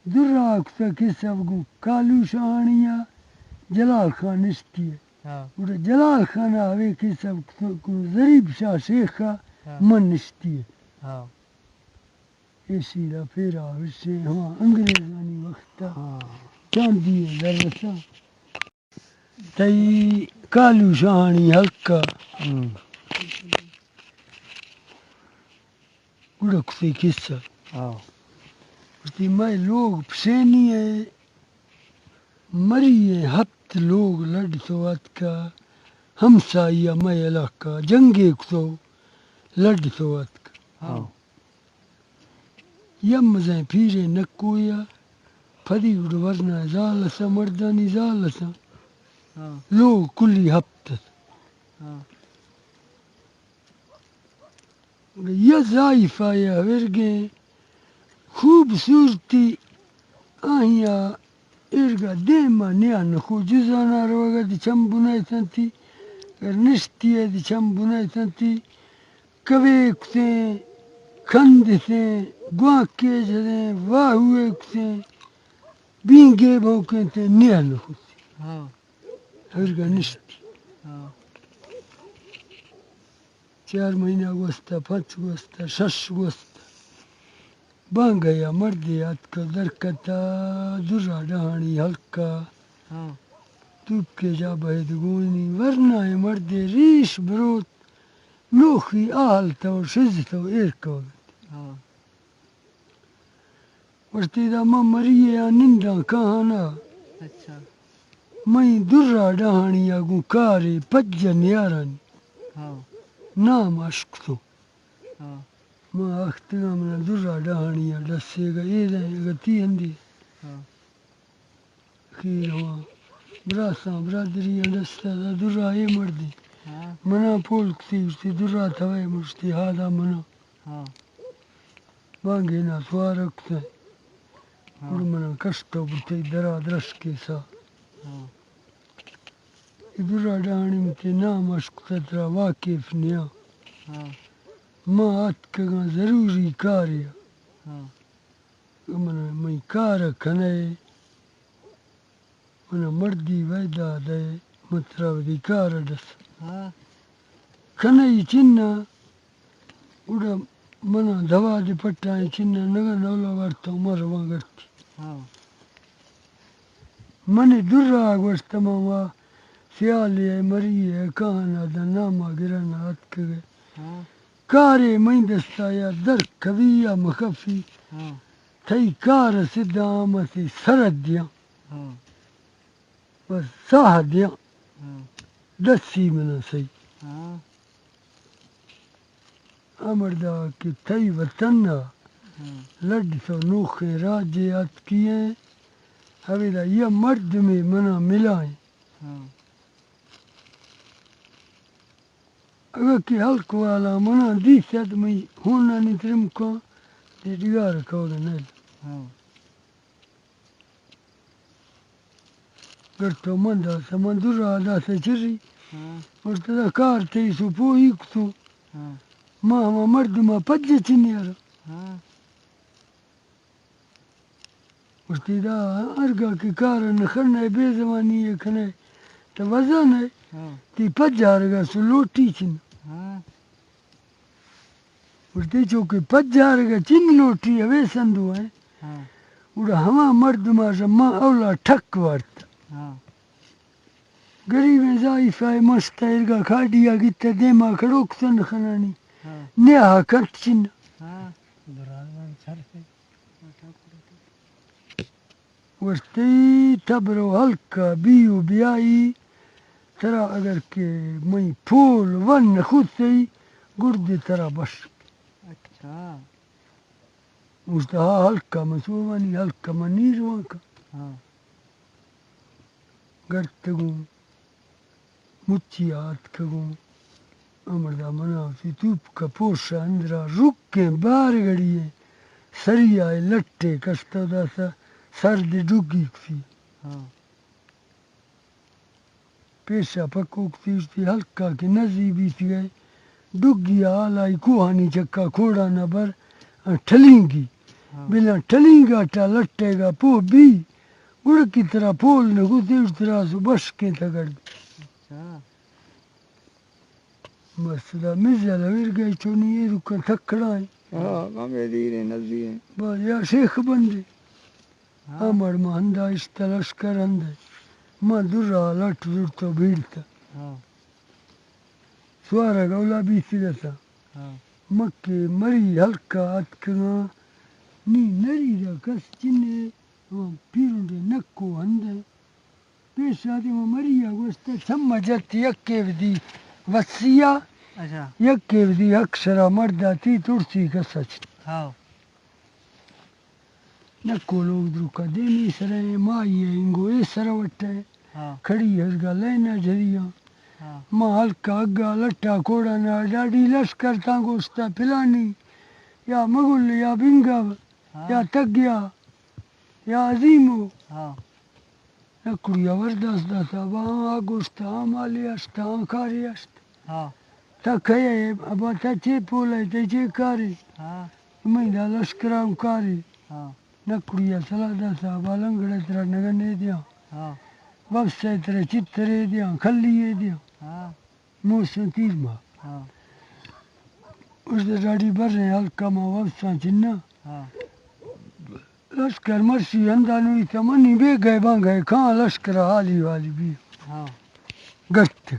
درا اکتا کسا بگو کالو شاہانیا جلال خان نشتی ہے اور جلال خان آوے کسا بگو ضریب شاہ شیخا من نشتی ہے اسی دا پھر آوشے ہما انگریزانی وقتا چاندی ہے درسا تئی کالو شاہانی حلقہ گڑک سے قصہ اسی میں لوگ پسینی ہے مری ہے ہفت لوگ لڑ سوات کا ہمسائیہ میں علاقہ جنگے کو لڑ سوات کا یم زین پیرے نکویا پھدی گڑ ورنہ زالسا مردانی زالسا لوگ کلی ہفت یہ ضائف آیا ورگے خوبصورتی آہیا ارگا دیما نیا نخو جزانا روگا دی چم بنائی تنتی گر نشتی ہے دی چم بنائی تنتی کویک سے کھند سے گواکے جدیں واہوے سے بینگے بھوکے سے نیا نخو سے ارگا نشتی 4 مہینہ گوستا 5 گوستا 6 گوستا بانگیا مردی آت کا درکتا درہ ڈہانی حلقہ توپ کے جا بہد گوئنی ورنہ مردی ریش بروت نوخی آلتا و شزتا و ایرکا ورتی دا ما مریے نندہ کہانا میں درہ ڈہانی گو کاری پجن یارانی نام عشق تو ما اختگا منا درہ ڈہانیا ڈسے گا ایدہ گا تی ہندی خیر ہوا براساں برادری ڈستا دا درہ اے مردی منا پول کسی اشتی درہ تھوئے مشتی ہادا منا بانگے نا سوارک سے اور منا کشتا بٹے درہ درش کے سا درہ ڈہانی متے نام عشق تترا واقف نیا ما آتکگا ضروری کاریا منا میں کارا کھنے منا مردی ویدہ دے مطرح دی کارا ڈس کھنے چنہ اڑا منا دوا دی پٹائی چنہ نگا نولا ورطا مر وانگرتی منی درہ آگوشتا ماما سیالی ہے مری ہے کہانا دا ناما گرانا آتکگے کارے میں دستا یا در کبھی یا مخفی تھئی کار سدھا آمسی سرد دیا بس ساہ دیا دسی منا سی امردا کہ تھئی وطنہ لڑ سو نوخے راجے آت کیے حویدہ یہ مرد میں منا ملائیں اگر کی حلق والا منا دیسیت میں ہونا نہیں ترم کو دی دیگار کھوڑا نیل گر تو مندہ سمندر آدھا سے چری مرتدہ کار تیسو پوئی کتو ما ہما مرد ما پجے چنی آرہ مرتدہ ارگا کی کارا نخرنے بے زمانی ہے کھنے تو وزن ہے تی پجا رگا سو لوٹی چن مرتی چوکے پجا رگا چن لوٹی ہے وے سندو ہے اڑا ہما مرد ماشا ما اولا ٹھک وارتا گریب ضعیف ہے مشتا ارگا کھاڑیا گیتا دیما کھڑوک سن خنانی نیہا کٹ چن ورتی تبرو حلقہ بیو بیائی ترا اگر کہ میں پھول ون خود سے گردی ترا بش مجھتا حلقہ مسوانی حلقہ منیر وانکا گرتگوں مچی آت کگوں امردہ منافی توپ کا پوشا اندرا رکیں بار گڑیے سری آئے لٹے کشتا دا سا سرد ڈگی کسی پیشا پکو کسی اشتی حلقہ کی نزیبی تھی گئے ڈگی آلائی کوہانی چکا کھوڑا نبر ٹھلیں گی بلا ٹلی گاٹا لٹے گا پو بھی گڑ کی طرح پھول نے گتے اس طرح سے بش کے تگڑ بس دا مزل ویر گئی چونی یہ رکا تھکڑا ہے بس یا شیخ بندے امر ما ہندا اشتا لشکر ہندے ما درہ لٹ درتا بھیڑتا سوارا گولا بیسی دتا مکے مری ہلکا اتکنا نی نری دا کس چنے پیرون دے نکو ہندے پیش آدھی ما مریا گوشتا چمہ جتی یکے بدی وسیع یکے بدی اکشرا مردہ تی ترسی کسا چھتا نکو لوگ دروکا دینی سرے مائی ہے انگو اے سروٹ ہے کھڑی ہزگا لینا جھریا ما ہلکا اگا لٹا کوڑانا ڈاڈی لشکر تاں گوشتا پلانی یا مغل یا بنگا یا تگیا یا عظیمو نکڑیا ورداس داتا وہاں آگوشتا آمالی اشتا آنکاری اشتا تا کھئے ابا تا چے پولے تا چے کاری میں دا لشکرام کاری نکڑیا سلا داتا ابا لنگڑے ترہ نگنے دیا وفسے ترہ چترے دیا کھلیے دیا موسم تیر ماں اس دے ڈاڑی بر رہے ہلکا ماں وفساں چننا لشکر مرسی اندانوی تا منی بے گئے بان گئے کھاں لشکر حالی والی بھی گشت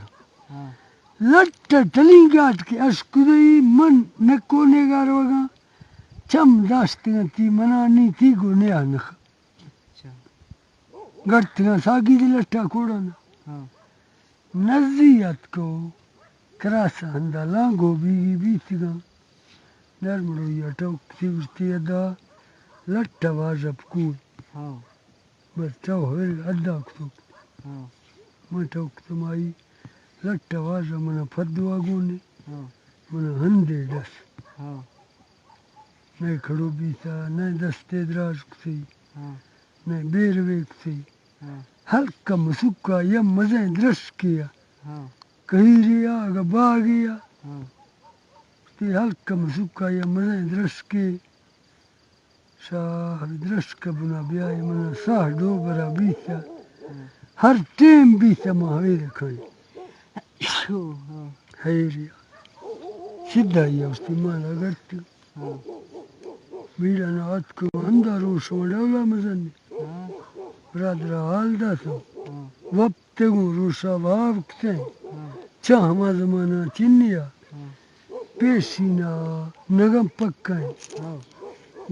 لٹ ٹلی گاٹ کے اشکدئی من نکو نگار وگا چم داشتگا تی منانی تی گو نیا نخ گٹتگا ساگی دی لٹا کوڑانا نزیت کو کراسا ہندا لانگو بیگی بیتگا نرمڑو یا ٹوک تیورتی ادا لٹا واجب کوئی بس ٹو ہوئے ادا کتوک میں ٹوک تمائی لٹا واجب منا پھدو آگونے منا ہندے دس نئے کھڑو بیتا نئے دستے دراز کسی نئے بیروے کسی ہلکا مسکا یم مزیں درش کیا کہیریا اگا باگیا تی ہلکا مسکا یم مزیں درش کے شاہ درش کا بنا بیائی منا ساہ ڈوبرا بیتا ہر ٹیم بیتا ماں ہوئے کھائی حیریا سدھائی استی مالا گرتی بیڑانا آت کو ہندا روش وڈولا مزنی برادرہ حال داتا وقتگو روشا باب کتے چاہ ہما زمانہ چنیا پیشینا نگم پکائیں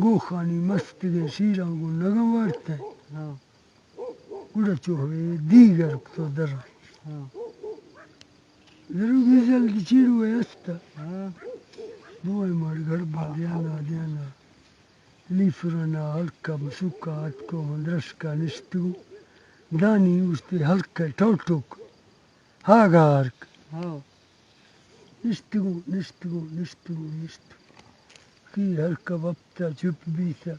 گوخانی مستگے شیران گو نگم وارتیں گوڑا چوہوے دیگر کتو در ضرور گزل دی چیڑو ہے استا بوئے مار گھڑبا دیانا دیانا لیفرانا ہلکا مسکا اتکو مندرشکا نشتگو دانی استے ہلکا ٹوٹوک ہاگارک نشتگو نشتگو نشتگو نشتگو کی ہلکا وقتا چپ بیتا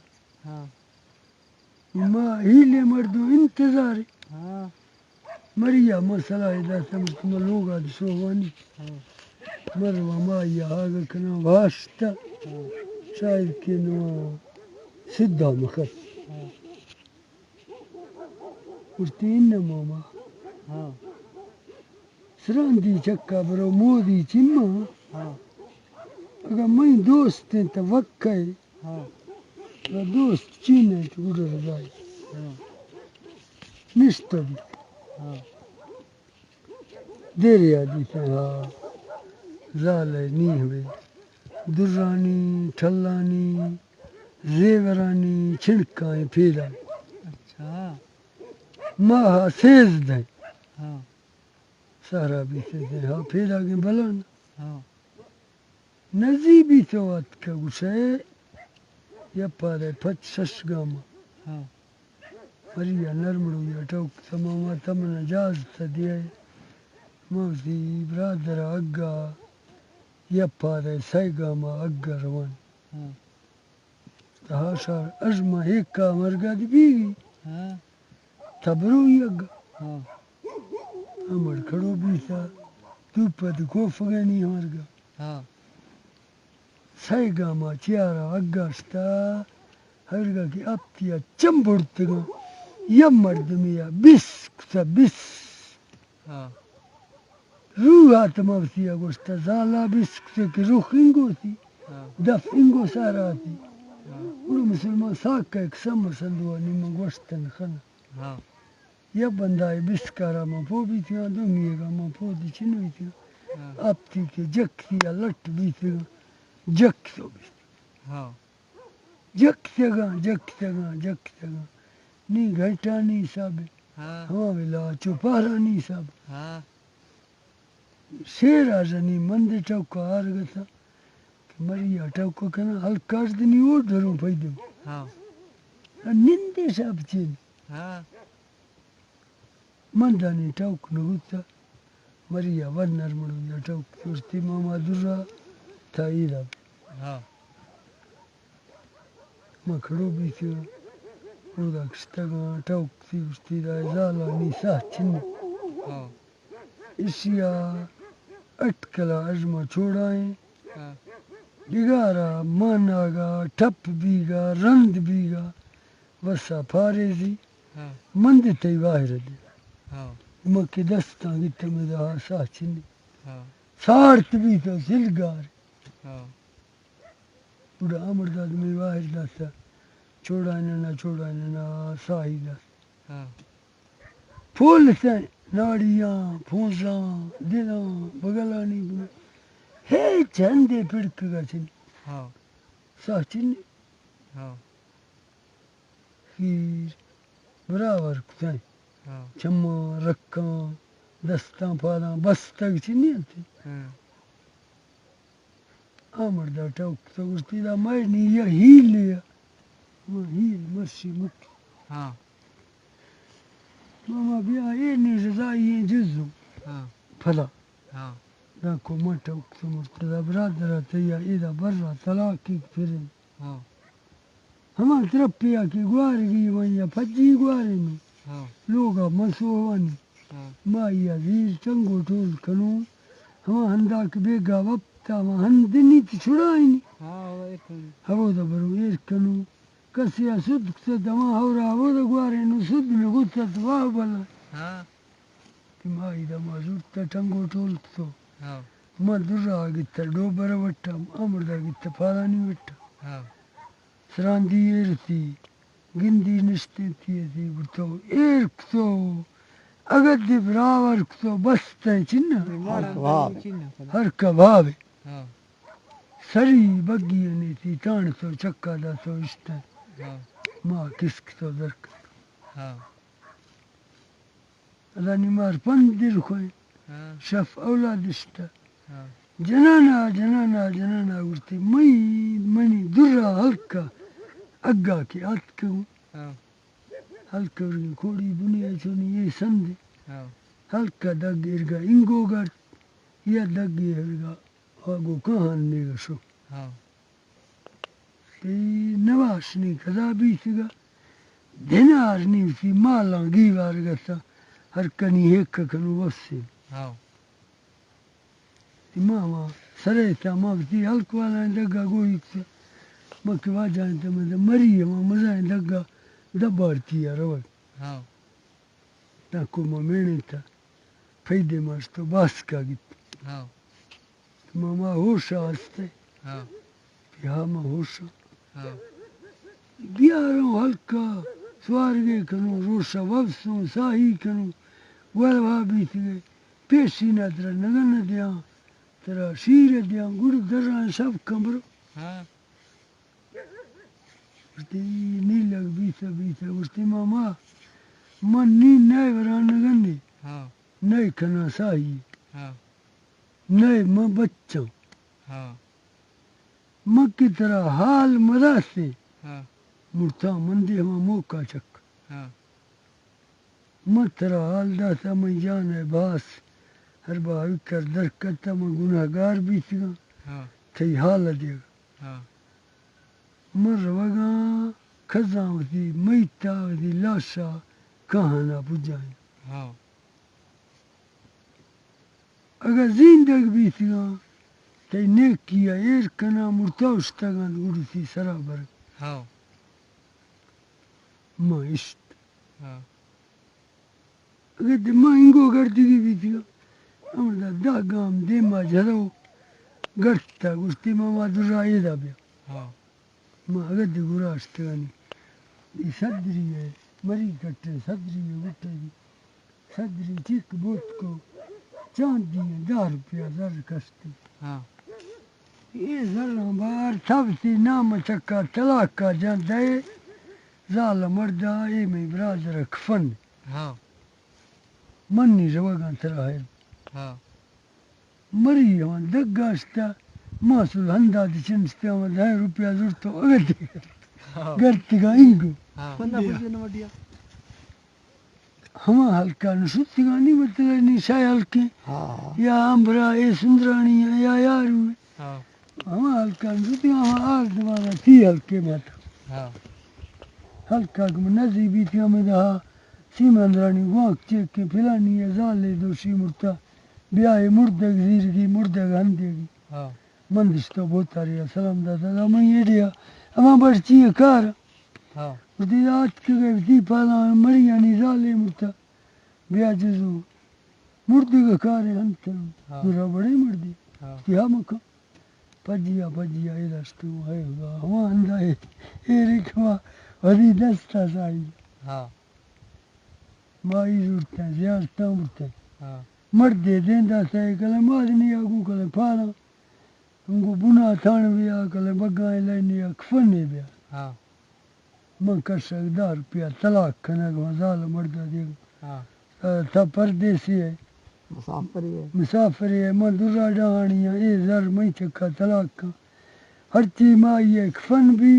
ما ہیلے مردو انتظار مریا مسئلہ دا سمجھتما لوگا دی سوانی مروا مایا آگا کنا واشتا شاید کہ نوا سدھا مخت استی انما ما سراندی چکا برو مودی چما اگر میں دوست ہیں تا وکھائی دوست چینے چوڑا رضائی نشتا بھی دیری آدی تا زالے نہیں ہوئے درانی ٹھلانی زیورانی چھڑکائیں پھیرا ماہا سیز دیں سارا بھی سیز ہاں پھیرا گے بلانا نزی بھی تو آت کا گوشے یا پارے پچ ششگاما مریا نرمڑو یا ٹوک تماما تمنا جاز تا دیئے موزی برادر اگا یا پارے سائگاما اگا روان تحاشار اجمہ ایکا مرگا دی بیگی تبروی اگا امر کھڑو بیتا دوپا دی کوفگانی مرگا سائگاما چیارا اگا شتا هرگا کی ابتیا چمبڑتگا یا مردمیا بس کتا بس روح آتماوتیا گوشتا زالا بس کتا کہ روح انگو تھی دف انگو سارا تھی اولو مسلمان ساکا ایک سمر سندوا نیمہ گوشتن خنا یا بندائی بس کارا ما پو بیتیا دومیگا ما پو دی چنوی تیا ابتی کے جک تیا لٹ بیتگا جک تو بیتگا جک تگا نی گھنٹا نی سابے ہما بلا چوپارا نی سابے شیر آجانی مندے ٹوکا آرگا تھا کہ مریا ٹوکا کنا ہلکاش دنی او ڈروں پیدو نندے شاب چین مندانی ٹوک نگوتا مریا ونر مرو یا ٹوک توشتی ماما درہ تا ایرا مکھڑو بیتیا رودا کشتگا ٹوک تی کشتی دا ازالا نیسا چنی اسیا اٹکلا اجما چھوڑائیں بگارا ماناگا ٹپ بیگا رند بیگا وسا پاریزی مند تی واہر دی مکی دستان گیتا مدہا سا چنی سارت بیتا سلگار بڑا امرداد میں واہر داستا چھوڑائننا ساہی داستا پھولتا ناڑیاں پھونساں دلاں بگلانی بنا ہے چندے پڑک گا چنی سا چنی خیر برابر کتائیں چمہ رکاں دستاں پالاں بستگ چنی آتی آمردہ ٹوک تو گشتی دا مرنی یا ہیل لیا ہیل مرشی مکی ماما بیا اے نیز رضائی ہیں جزو پھلا دا کو مٹا اکتا مرتدہ برادرہ تیا ایدہ برہ طلاقی پھرن ہما ترپیا کی گوارگی ونیا پجی گوارے میں لوگا مسوانی مایا زیر چنگو ٹول کنو ہما ہنداک بیگا وپتا ہما ہندنی تی چھڑائنی ہو دا برو ایر کنو کسیا سد کتا ہما ہورا ہو دا گوارے نو سد نگوتا تو واہ بلا کہ مائی دا ما زورتا چنگو ٹول کتو ما درہ آگیتا ڈوبر وٹا امردہ گیتا پالانی وٹا سراندی ایرتی گندی نشتے تھی برتو ایر کتو اگر دی براور کتو بستا چنہ ہر کبابے سری بگی نیتی تان تو چکا دا تو اشتا ما کس کتو درک الانی مار پندر خوئے شف اولاد اشتا جنانا گرتی منی درہ ہلکا اگا کی آت کہوں ہلکا ورگی کوڑی بنی چونی یہ سندے ہلکا دگ ارگا انگو گر یا دگ ارگا آگو کہاں نیگا شو نواشنی کذا بیتگا دھنارنی سی مالاں گیوارگا تا ہر کنی ہیکا کنو وفسین ماما سریتا مابتی ہلکوالا دگا گوئی کتا مکی واجہاں تا مریم مزایں دگا دبارتی ہے روڈ ناکو ما مینے تا پیدے ماشتو باسکا گیت ماما ہوشا ہستے ہاں ما ہوشا بیاروں ہلکا سوارگے کنو روشا وفسوں ساہی کنو گولوا بیت گئے پیشی نادرہ نگن دیاں ترا شیر دیاں گڑ دران شب کمرو گشتی نی لگ بیتا گشتی ماما من نی نئے وران نگن دی نئے کنا ساہی نئے ما بچوں مکی ترا حال مدا سے مرتا مندی ہما موقع چک مترا حال داتا من جان ہے باس ہر باوی کر درکتا من گناہ گار بیتگا تی حال دیگا من روگا کھزاں وتی میتا وتی لاشا کہاں نا پجائیں اگر زندگ بیتگا تی نیکیا ایر کنا مرتوشتگا گڑتی سرا برگ ماں اشت ہاں اگر ماں انگو کرتی دی بیتی امردا دا گام دیما جھرو گرتا گشتی ماما درا ایدا بیا ہاں ماں اگر دی گراشتگانی دی صدری ہے مری کٹے صدری ہے گٹے دی صدری ٹھیک بوت کو چاند دی 10 روپیہ زر کشتی ہاں یہ زروں بار تھبتی نام چکا طلاق کا جان دے زال مردہ اے میں برادر کفن ہاں منی روگان ترا ہے ہاں مری ہون دگاشتا ماسول ہندا دی چنستا و 10 روپیہ زرتو اگتی ہاں گرتی گا انگو ہاں بندہ خوشی نہ وڈیا ہما ہلکا نشتی گانی مطلب شای ہلکے ہاں یا امبرا اے سندرانی یا یارو ہاں ہما ہلکا نشتی ہما آر دوارا تھی ہلکے ماتا ہاں ہلکا کم نزی بیتی ہمیں دہا سیمندرانی وانک چیک کے پھلانی ہے زالے دوشی مرتا بیائے مردگ زیرگی مردگ ہندگی ہاں مندشتا بہتا ریا سلام دادا دا میں یہ دیا اما بڑچی ہے کار ہاں دی آت کے گئے دی پالا مریانی زالے مرتا بیا جزو مردگ کار ہنتا ہاں مرا بڑے مردی ہاں کیا مکا پجیا ایداشتو ہے گا ہما اندہ ہے ایرکما ودی دستا سائی ہاں مائی زورتا ہے زیارتا مرتا ہے ہاں مردے دیندا سائی کلے مادنی آگو کلے پالا انگو بنا تھان بیا کلے بگائیں لینی کفنے بیا ہاں من کشک 10 روپیہ طلاق کھنگ مزال مردہ دیگو ہاں تھا پردیسی ہے مسافری ہے مسافر ہے من درا ڈہانی ہے اے زر میں چکا طلاق کا ہر چی مائی ہے کفن بھی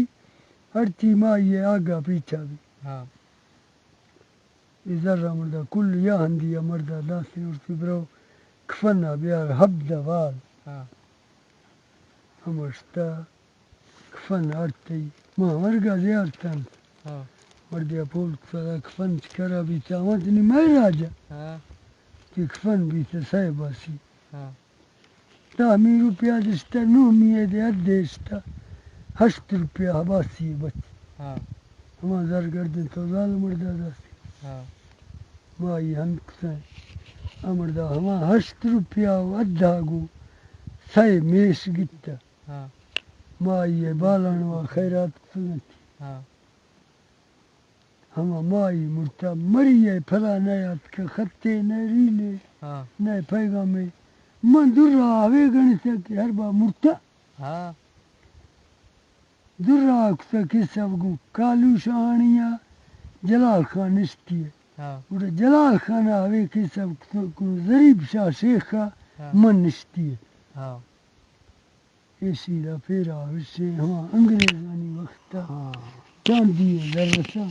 ہر چی مائی ہے آگا پیچھا بھی ہاں یہ ذرہ مردہ کل یا ہندی ہے مردہ داسی ارسی برو کفنہ بیار حبدہ وال ہاں ہمشتا کفن آرتی ماں مرگا زیارتاً ہاں مردیا پول کسالا کفن چکرا بھی چاوانتنی میں راجا ہاں کہ کفن بھی تسائے باسی ہاں 10 روپیہ دشتا 9 دے ادیشتا 8 روپیہ باسی بچ ہاں ہما زر گردن تو زال مردہ داسی ہاں مائی ہم کسائے امردہ ہما 8 روپیہ ادھا گو سائے میش گتا ہاں مائی بالانوا خیرات کسنتی ہاں ہما مائی مرتا مری ہے پھلا نیات کے خطے نہ ریلے ہاں نہ پیغامے من درہ آوے گنیتا کہ ہر با مرتا ہاں درہ کسا کسا بگو کالو شاہانیہ جلال خان نشتی ہے ہاں اور جلال خان آوے کسا ضریب شاہ شیخہ ہاں من نشتی ہے ہاں ایسی دا پھیرا وشے ہما انگریزانی وقتا ہاں چاندی ہے ذرسا